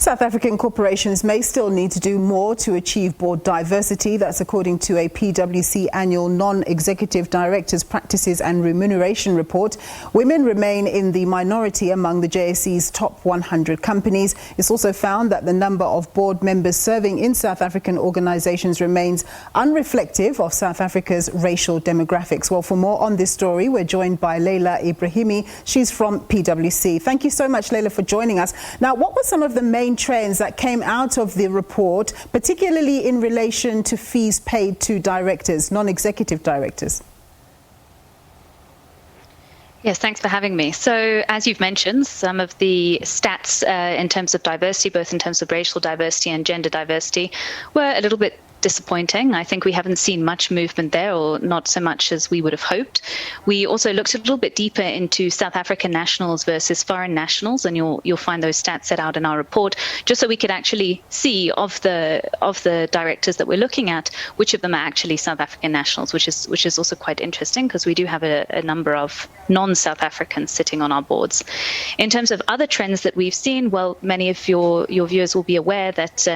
South African corporations may still need to do more to achieve board diversity. That's according to a PwC annual non-executive directors' practices and remuneration report. Women remain in the minority among the JSE's top 100 companies. It's also found that the number of board members serving in South African organizations remains unreflective of South Africa's racial demographics. Well, for more on this story, we're joined by Leila Ebrahimi. She's from PwC. Thank you so much, Leila, for joining us. Now, what were some of the main trends that came out of the report, particularly in relation to fees paid to directors, non-executive directors? Yes, thanks for having me. So, as you've mentioned, some of the stats in terms of diversity, both in terms of racial diversity and gender diversity, were a little bit disappointing. I think we haven't seen much movement there, or not so much as we would have hoped. We also looked a little bit deeper into South African nationals versus foreign nationals, and you'll find those stats set out in our report, just so we could actually see of the directors that we're looking at, which of them are actually South African nationals, which is also quite interesting because we do have a number of non-South Africans sitting on our boards. In terms of other trends that we've seen, well, many of your viewers will be aware that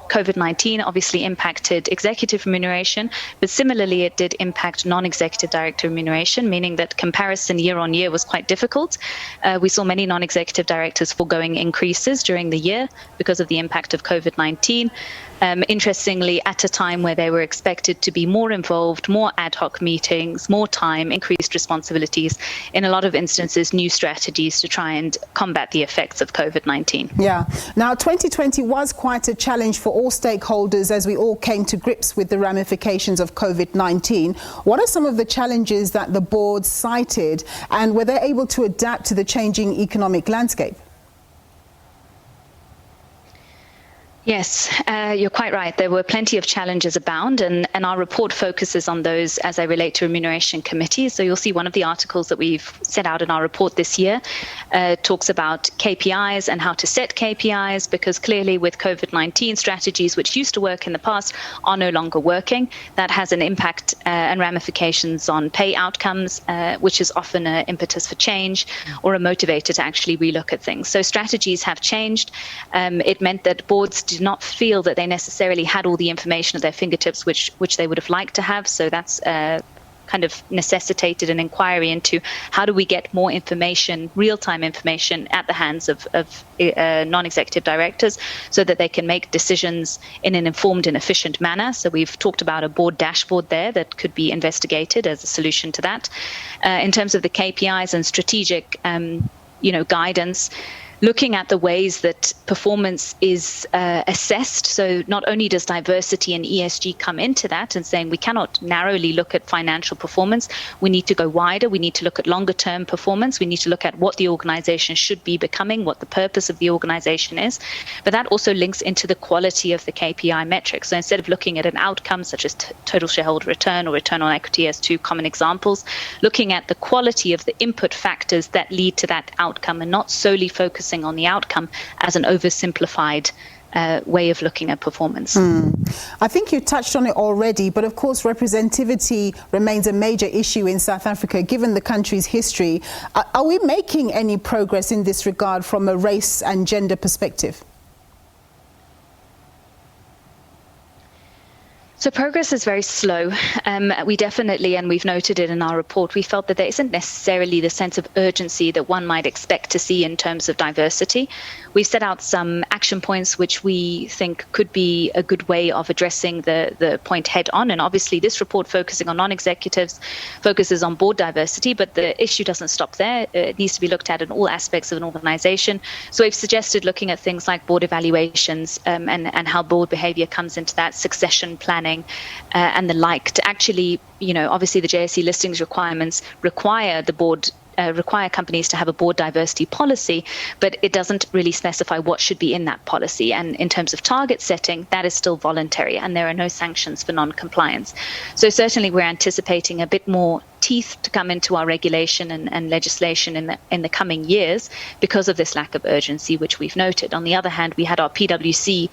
COVID-19 obviously impacted executive remuneration, but similarly it did impact non-executive director remuneration, meaning that comparison year on year was quite difficult. We saw many non-executive directors foregoing increases during the year because of the impact of COVID-19. Interestingly, at a time where they were expected to be more involved, more ad hoc meetings, more time, increased responsibilities, in a lot of instances, new strategies to try and combat the effects of COVID-19. Yeah. Now, 2020 was quite a challenge for all stakeholders as we all came to grips with the ramifications of COVID-19. What are some of the challenges that the board cited, and were they able to adapt to the changing economic landscape? Yes, you're quite right. There were plenty of challenges abound, and our report focuses on those as they relate to remuneration committees. So you'll see one of the articles that we've set out in our report this year talks about KPIs and how to set KPIs, because clearly with COVID-19, strategies which used to work in the past are no longer working. That has an impact and ramifications on pay outcomes, which is often an impetus for change or a motivator to actually relook at things. So strategies have changed. It meant that boards did not feel that they necessarily had all the information at their fingertips, which they would have liked to have. So that's kind of necessitated an inquiry into how do we get more information, real-time information, at the hands of non-executive directors so that they can make decisions in an informed and efficient manner. So we've talked about a board dashboard there that could be investigated as a solution to that. In terms of the KPIs and strategic guidance, looking at the ways that performance is assessed. So not only does diversity and ESG come into that and saying we cannot narrowly look at financial performance, we need to go wider, we need to look at longer term performance, we need to look at what the organization should be becoming, what the purpose of the organization is. But that also links into the quality of the KPI metrics. So instead of looking at an outcome such as total shareholder return or return on equity as two common examples, looking at the quality of the input factors that lead to that outcome and not solely focusing on the outcome as an oversimplified way of looking at performance. I think you touched on it already, but of course representativity remains a major issue in South Africa given the country's history. Are we making any progress in this regard from a race and gender perspective? So progress is very slow. We definitely, and we've noted it in our report, we felt that there isn't necessarily the sense of urgency that one might expect to see in terms of diversity. We've set out some action points which we think could be a good way of addressing the point head on. And obviously this report focusing on non-executives focuses on board diversity, but the issue doesn't stop there. It needs to be looked at in all aspects of an organization. So we've suggested looking at things like board evaluations and how board behavior comes into that, succession planning, and the like, to actually, obviously the JSE listings requirements require the board require companies to have a board diversity policy, but it doesn't really specify what should be in that policy. And in terms of target setting, that is still voluntary, and there are no sanctions for non-compliance. So certainly we're anticipating a bit more teeth to come into our regulation and legislation in the coming years because of this lack of urgency, which we've noted. On the other hand, we had our PwC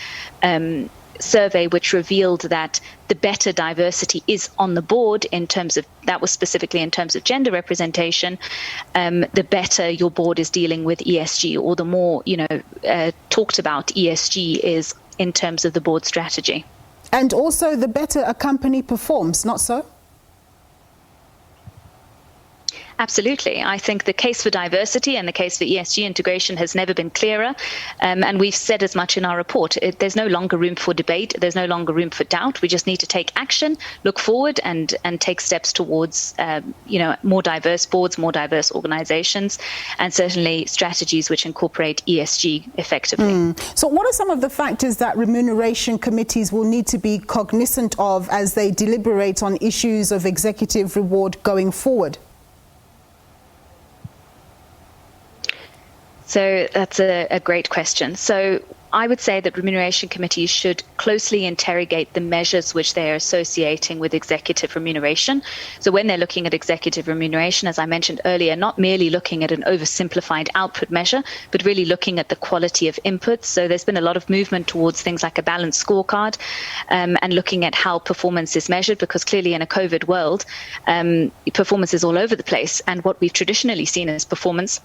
survey which revealed that the better diversity is on the board in terms of, that was specifically in terms of gender representation, the better your board is dealing with ESG, or the more, talked about ESG is in terms of the board strategy. And also the better a company performs, not so? Absolutely. I think the case for diversity and the case for ESG integration has never been clearer. And we've said as much in our report. There's no longer room for debate. There's no longer room for doubt. We just need to take action, look forward and take steps towards, more diverse boards, more diverse organizations, and certainly strategies which incorporate ESG effectively. So what are some of the factors that remuneration committees will need to be cognizant of as they deliberate on issues of executive reward going forward? So that's a great question. So I would say that remuneration committees should closely interrogate the measures which they are associating with executive remuneration. So when they're looking at executive remuneration, as I mentioned earlier, not merely looking at an oversimplified output measure, but really looking at the quality of inputs. So there's been a lot of movement towards things like a balanced scorecard, and looking at how performance is measured, because clearly in a COVID world, performance is all over the place. And what we've traditionally seen as performance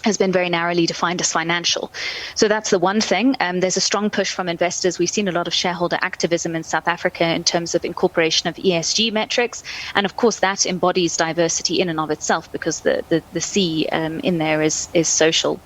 has been very narrowly defined as financial. So that's the one thing. There's a strong push from investors. We've seen a lot of shareholder activism in South Africa in terms of incorporation of ESG metrics. And of course, that embodies diversity in and of itself, because the C in there is social,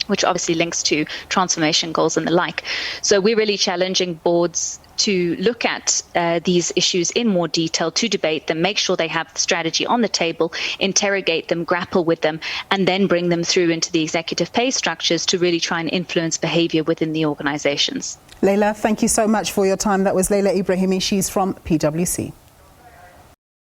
which obviously links to transformation goals and the like. So we're really challenging boards to look at these issues in more detail, to debate them, make sure they have the strategy on the table, interrogate them, grapple with them, and then bring them through into the executive pay structures to really try and influence behavior within the organizations. Leila, thank you so much for your time. That was Leila Ebrahimi. She's from PwC.